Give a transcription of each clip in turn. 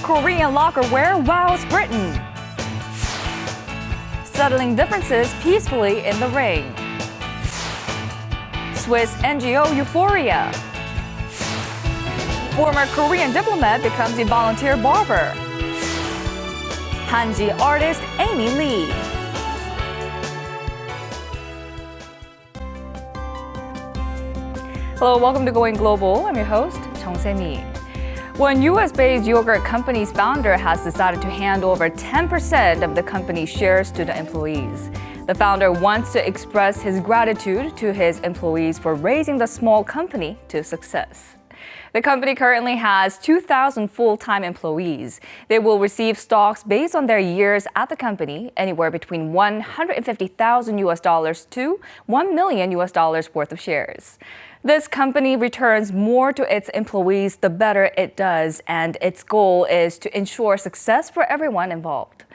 Korean lacquerware wows Britain. Settling differences peacefully in the ring. Swiss NGO euphoria. Former Korean diplomat becomes a volunteer barber. Hanji artist Aimee Lee. Hello, welcome to Going Global. I'm your host, Jung Se-mi. One US-based yogurt company's founder has decided to hand over 10% of the company's shares to the employees. The founder wants to express his gratitude to his employees for raising the small company to success. The company currently has 2,000 full-time employees. They will receive stocks based on their years at the company, anywhere between $150,000 to $1 million worth of shares. This company returns more to its employees the better it does, and its goal is to ensure success for everyone involved.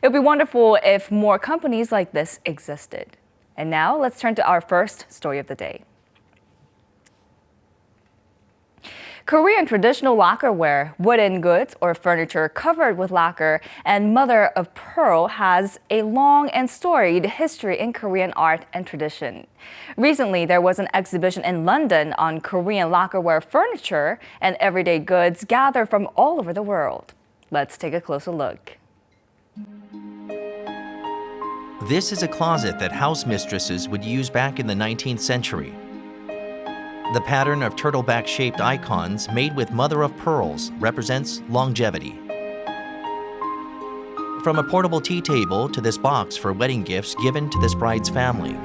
It would be wonderful if more companies like this existed. And now, let's turn to our first story of the day. Korean traditional lacquerware, wooden goods or furniture covered with lacquer and mother of pearl, has a long and storied history in Korean art and tradition. Recently, there was an exhibition in London on Korean lacquerware furniture and everyday goods gathered from all over the world. Let's take a closer look. This is a closet that house mistresses would use back in the 19th century. The pattern of turtleback-shaped icons made with mother-of-pearls represents longevity. From a portable tea table to this box for wedding gifts given to this bride's family.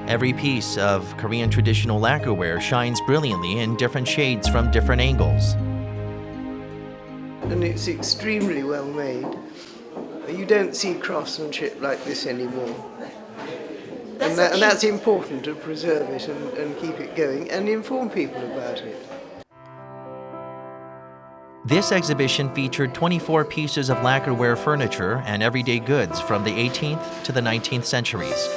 Every piece of Korean traditional lacquerware shines brilliantly in different shades from different angles. And it's extremely well made. You don't see craftsmanship like this anymore. And that's important, to preserve it and keep it going and inform people about it. This exhibition featured 24 pieces of lacquerware furniture and everyday goods from the 18th to the 19th centuries.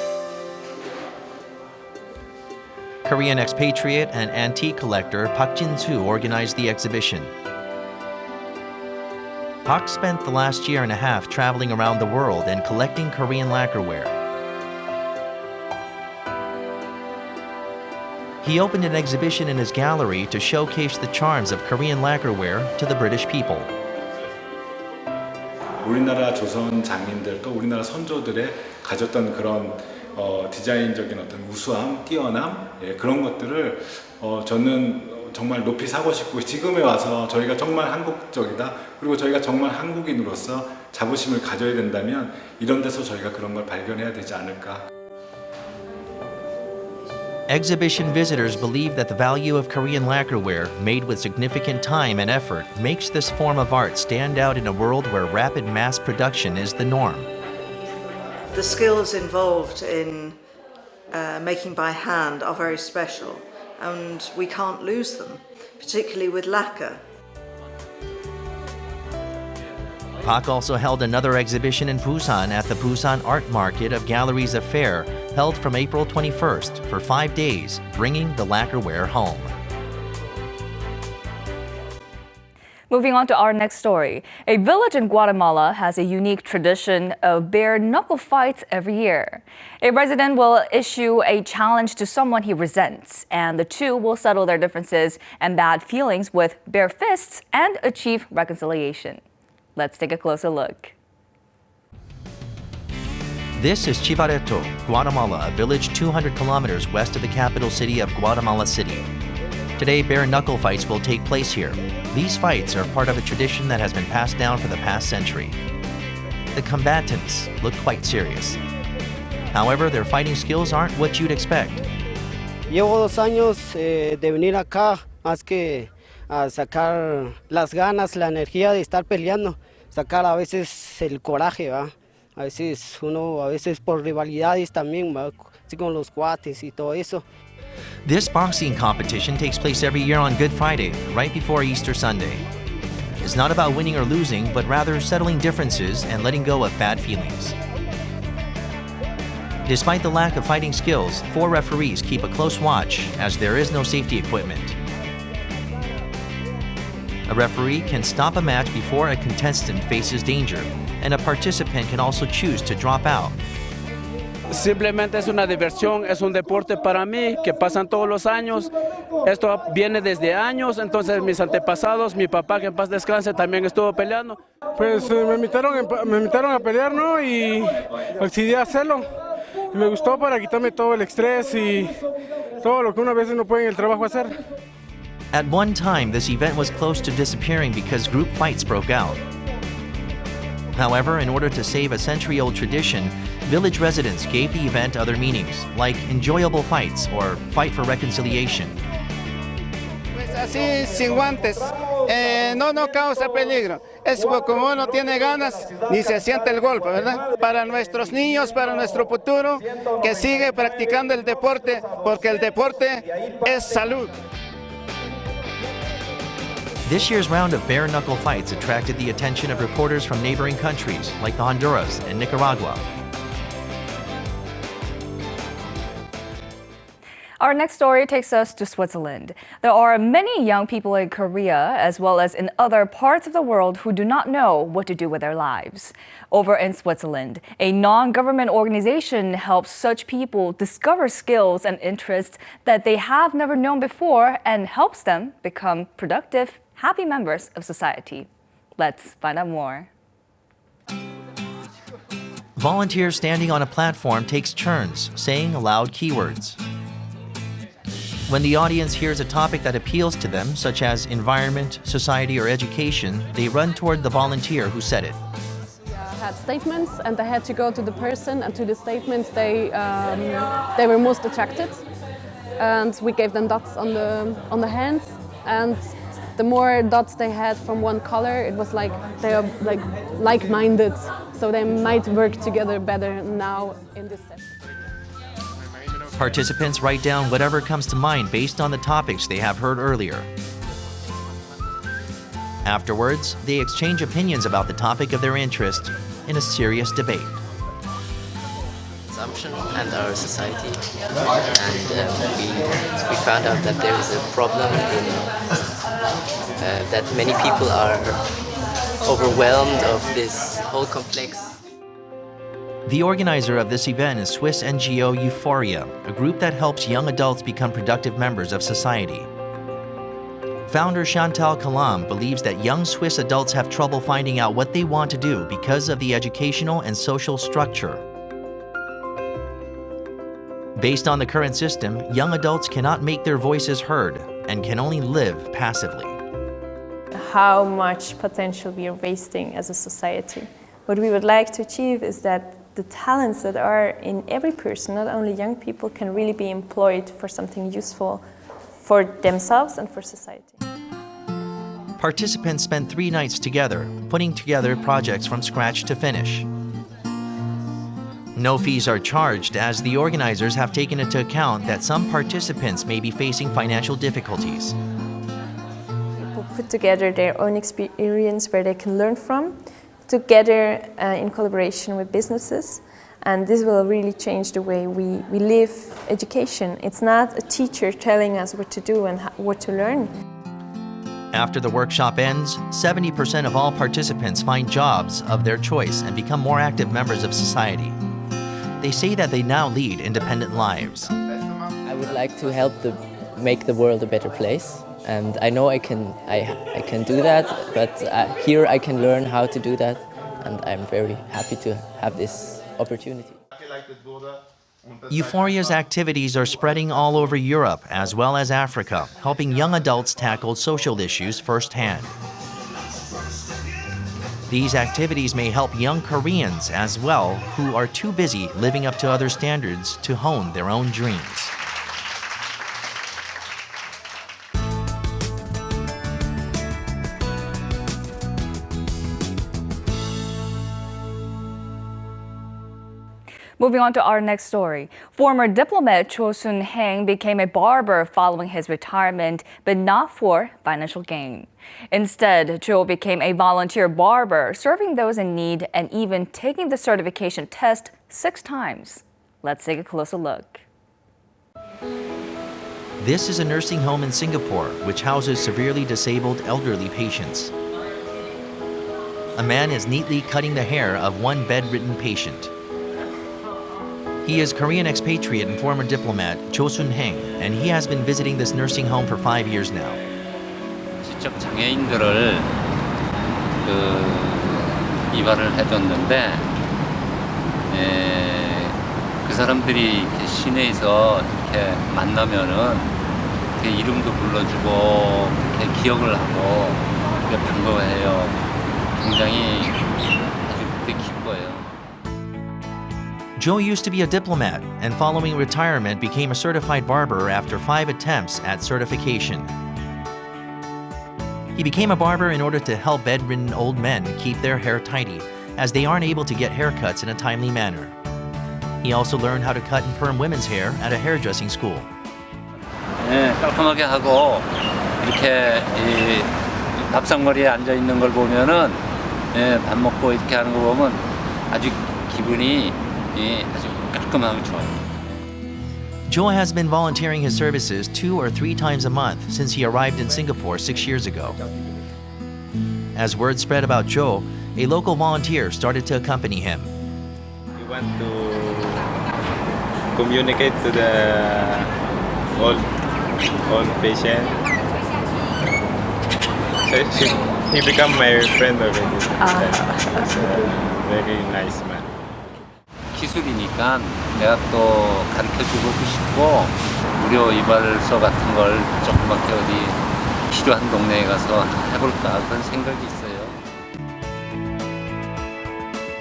Korean expatriate and antique collector Park Jin-soo organized the exhibition. Park spent the last year and a half traveling around the world and collecting Korean lacquerware. He opened an exhibition in his gallery to showcase the charms of Korean lacquerware to the British people. 우리나라 조선 장인들 또 우리나라 선조들의 가졌던 그런 디자인적인 어떤 우수함, 뛰어남 그런 것들을 저는 정말 높이 사고 싶고 지금에 와서 저희가 정말 한국적이다 그리고 저희가 정말 한국인으로서 자부심을 가져야 된다면 이런 데서 저희가 그런 걸 발견해야 되지 않을까. Exhibition visitors believe that the value of Korean lacquerware, made with significant time and effort, makes this form of art stand out in a world where rapid mass production is the norm. The skills involved in making by hand are very special, and we can't lose them, particularly with lacquer. Park also held another exhibition in Busan at the Busan Art Market of Galleries Affair, held from April 21st for 5 days, bringing the lacquerware home. Moving on to our next story. A village in Guatemala has a unique tradition of bare-knuckle fights every year. A resident will issue a challenge to someone he resents, and the two will settle their differences and bad feelings with bare fists and achieve reconciliation. Let's take a closer look. This is Chivareto, Guatemala, a village 200 kilometers west of the capital city of Guatemala City. Today, bare-knuckle fights will take place here. These fights are part of a tradition that has been passed down for the past century. The combatants look quite serious. However, their fighting skills aren't what you'd expect. Llevo 2 años de venir acá, más que a sacar las ganas, la energía de estar peleando, sacar a veces el coraje, ¿va? A veces por rivalidades también, ¿va? Así con los cuates y todo eso. This boxing competition takes place every year on Good Friday, right before Easter Sunday. It's not about winning or losing, but rather settling differences and letting go of bad feelings. Despite the lack of fighting skills, 4 referees keep a close watch as there is no safety equipment. A referee can stop a match before a contestant faces danger, and a participant can also choose to drop out. Simplemente es una diversión, es un deporte para mí que pasan todos los años. Esto viene desde años, entonces mis antepasados, mi papá que en paz descanse también estuvo peleando. Pues me invitaron a pelear, ¿no? Y decidí hacerlo. Y me gustó para quitarme todo el estrés y todo lo que una vez no puede en el trabajo hacer. At one time, this event was close to disappearing because group fights broke out. However, in order to save a century-old tradition, village residents gave the event other meanings, like enjoyable fights or fight for reconciliation. Pues así, sin guantes, no causa peligro. Es como uno tiene ganas, ni se siente el golpe, ¿verdad? Para nuestros niños, para nuestro futuro, que sigue practicando el deporte, porque el deporte es salud. This year's round of bare-knuckle fights attracted the attention of reporters from neighboring countries like Honduras and Nicaragua. Our next story takes us to Switzerland. There are many young people in Korea, as well as in other parts of the world, who do not know what to do with their lives. Over in Switzerland, a non-government organization helps such people discover skills and interests that they have never known before and helps them become productive, happy members of society. Let's find out more. Volunteers standing on a platform takes turns saying aloud keywords. When the audience hears a topic that appeals to them, such as environment, society, or education, they run toward the volunteer who said it. Had statements, and they had to go to the person and to the statements they were most attracted. And we gave them dots on the hands, and the more dots they had from one color, it was like they are like-minded, so they might work together better now in this session. Participants write down whatever comes to mind based on the topics they have heard earlier. Afterwards, they exchange opinions about the topic of their interest in a serious debate. Consumption and our society, and we found out that there is a problem in that many people are overwhelmed of this whole complex. The organizer of this event is Swiss NGO Euphoria, a group that helps young adults become productive members of society. Founder Chantal Kalam believes that young Swiss adults have trouble finding out what they want to do because of the educational and social structure. Based on the current system, young adults cannot make their voices heard and can only live passively. How much potential we are wasting as a society. What we would like to achieve is that the talents that are in every person, not only young people, can really be employed for something useful for themselves and for society. Participants spend 3 nights together, putting together projects from scratch to finish. No fees are charged, as the organizers have taken into account that some participants may be facing financial difficulties. People put together their own experience where they can learn from, together in collaboration with businesses, and this will really change the way we live education. It's not a teacher telling us what to do and what to learn. After the workshop ends, 70% of all participants find jobs of their choice and become more active members of society. They say that they now lead independent lives. I would like to help make the world a better place. And I know I can do that, but here I can learn how to do that, and I'm very happy to have this opportunity. Euphoria's activities are spreading all over Europe as well as Africa, helping young adults tackle social issues firsthand. These activities may help young Koreans as well who are too busy living up to other standards to hone their own dreams. Moving on to our next story. Former diplomat Jo Sun-haeng became a barber following his retirement, but not for financial gain. Instead, Jo became a volunteer barber, serving those in need and even taking the certification test 6 times. Let's take a closer look. This is a nursing home in Singapore, which houses severely disabled elderly patients. A man is neatly cutting the hair of one bedridden patient. He is Korean expatriate and former diplomat Jo Sun-haeng, and he has been visiting this nursing home for 5 years now. 지적 장애인들을 이발을 해줬는데 그 사람들이 이렇게 시내에서 이렇게 만나면은 이렇게 이름도 불러주고 이렇게 기억을 하고 이렇게 반가워해요. 굉장히 아주 그때 기뻐요. Jo used to be a diplomat and following retirement became a certified barber after 5 attempts at certification. He became a barber in order to help bedridden old men keep their hair tidy, as they aren't able to get haircuts in a timely manner. He also learned how to cut and perm women's hair at a hairdressing school. 네, 깔끔하게 하고 이렇게 이 밥상머리에 앉아 있는 걸 보면은 밥 먹고 이렇게 하는 거 보면 아주 기분이 아주 깔끔하고 좋아요. Jo has been volunteering his services 2 or 3 times a month since he arrived in Singapore 6 years ago. As word spread about Jo, a local volunteer started to accompany him. We want to communicate to the old patient. So he became my friend already. He's a very nice man. 기술이니까 내가 또 가르쳐주고 싶고 무료 이발소 같은 걸 조그맣게 어디 필요한 동네에 가서 해볼까 그런 생각이 있어요.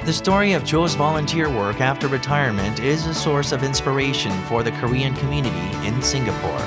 The story of Jo's volunteer work after retirement is a source of inspiration for the Korean community in Singapore.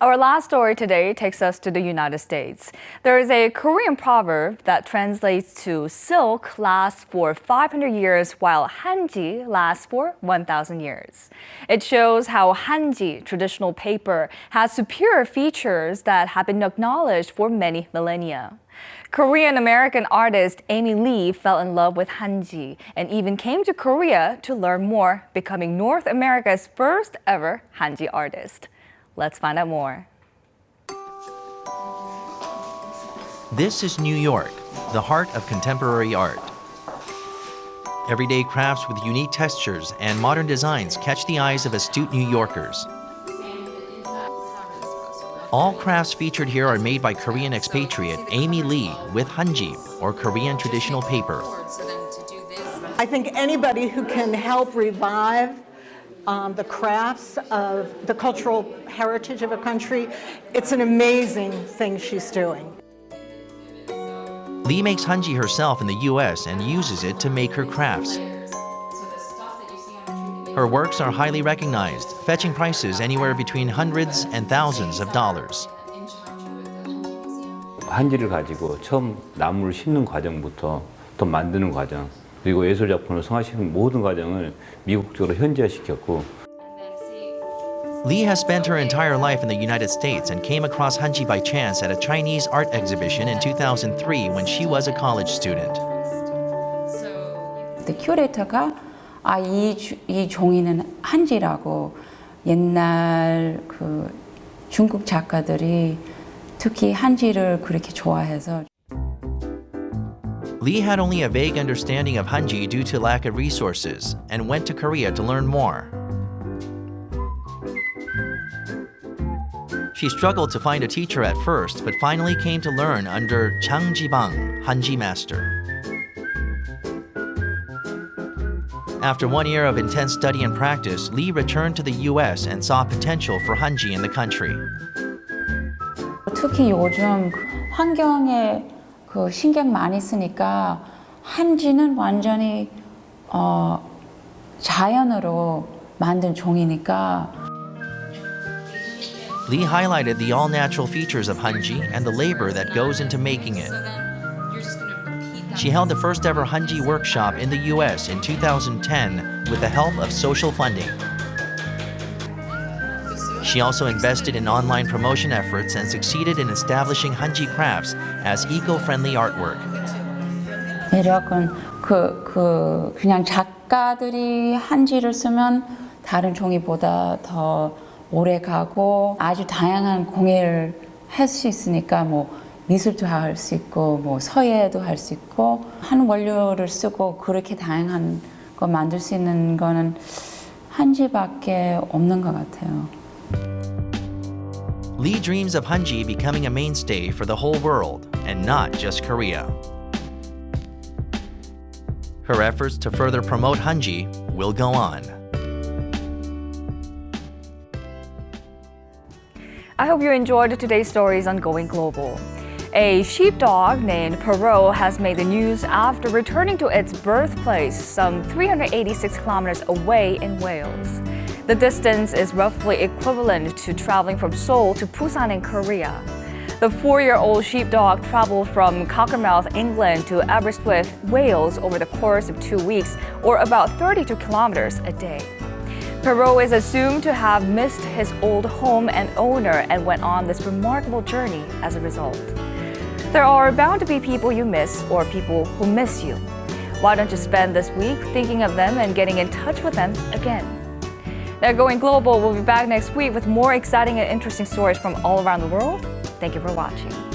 Our last story today takes us to the United States. There is a Korean proverb that translates to silk lasts for 500 years while hanji lasts for 1,000 years. It shows how hanji, traditional paper, has superior features that have been acknowledged for many millennia. Korean-American artist Aimee Lee fell in love with hanji and even came to Korea to learn more, becoming North America's first ever hanji artist. Let's find out more. This is New York, the heart of contemporary art. Everyday crafts with unique textures and modern designs catch the eyes of astute New Yorkers. All crafts featured here are made by Korean expatriate Aimee Lee with hanji, or Korean traditional paper. I think anybody who can help revive the crafts of the cultural heritage of a country, it's an amazing thing she's doing. Lee makes hanji herself in the US and uses it to make her crafts. Her works are highly recognized, fetching prices anywhere between hundreds and thousands of dollars. 한지를 가지고 처음 나무를 심는 과정부터 또 만드는 과정, 그리고 예술 작품을 성화시키는 모든 과정을 미국적으로 현지화시켰고. Lee has spent her entire life in the United States and came across hanji by chance at a Chinese art exhibition in 2003 when she was a college student. The curator가 이 종이는 한지라고 옛날 그 중국 작가들이 특히 한지를 그렇게 좋아해서. Lee had only a vague understanding of hanji due to lack of resources and went to Korea to learn more. She struggled to find a teacher at first, but finally came to learn under Chang Ji-bang, hanji master. After 1 year of intense study and practice, Lee returned to the US and saw potential for hanji in the country. 특히 요즘 환경에 그 신경 많이 쓰니까 한지는 완전히 자연으로 만든 종이니까. Lee highlighted the all-natural features of hanji and the labor that goes into making it. She held the first ever hanji workshop in the US in 2010 with the help of social funding. She also invested in online promotion efforts and succeeded in establishing hanji crafts as eco-friendly artwork. 매력은 그냥 작가들이 한지를 쓰면 다른 종이보다 더 오래 가고 아주 다양한 공예를 할 수 있으니까 뭐 미술도 할 수 있고 뭐 서예도 할 수 있고 한 원료를 쓰고 그렇게 다양한 거 만들 수 있는 거는 한지밖에 없는 것 같아요. Lee dreams of hanji becoming a mainstay for the whole world and not just Korea. Her efforts to further promote hanji will go on. I hope you enjoyed today's stories on Going Global. A sheepdog named Perot has made the news after returning to its birthplace some 386 kilometers away in Wales. The distance is roughly equivalent to traveling from Seoul to Busan in Korea. The 4-year-old sheepdog traveled from Cockermouth, England to Aberystwyth, Wales over the course of 2 weeks, or about 32 kilometers a day. Perot is assumed to have missed his old home and owner and went on this remarkable journey as a result. There are bound to be people you miss or people who miss you. Why don't you spend this week thinking of them and getting in touch with them again? Now, Going Global will be back next week with more exciting and interesting stories from all around the world. Thank you for watching.